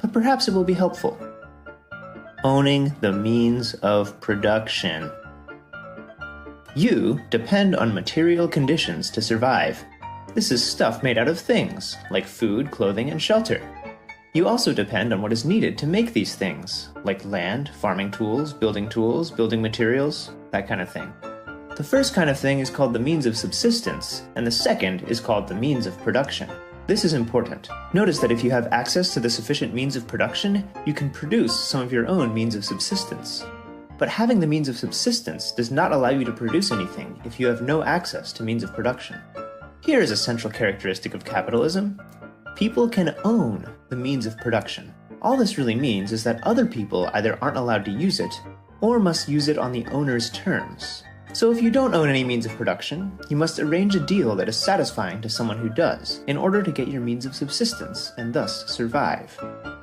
but perhaps it will be helpful. Owning the means of production. You depend on material conditions to survive. This is stuff made out of things, like food, clothing, and shelter. You also depend on what is needed to make these things, like land, farming tools, building materials, that kind of thing. The first kind of thing is called the means of subsistence, and the second is called the means of production. This is important. Notice that if you have access to the sufficient means of production, you can produce some of your own means of subsistence. But having the means of subsistence does not allow you to produce anything if you have no access to means of production. Here is a central characteristic of capitalism. People can own the means of production. All this really means is that other people either aren't allowed to use it, or must use it on the owner's terms. So if you don't own any means of production, you must arrange a deal that is satisfying to someone who does, in order to get your means of subsistence and thus survive.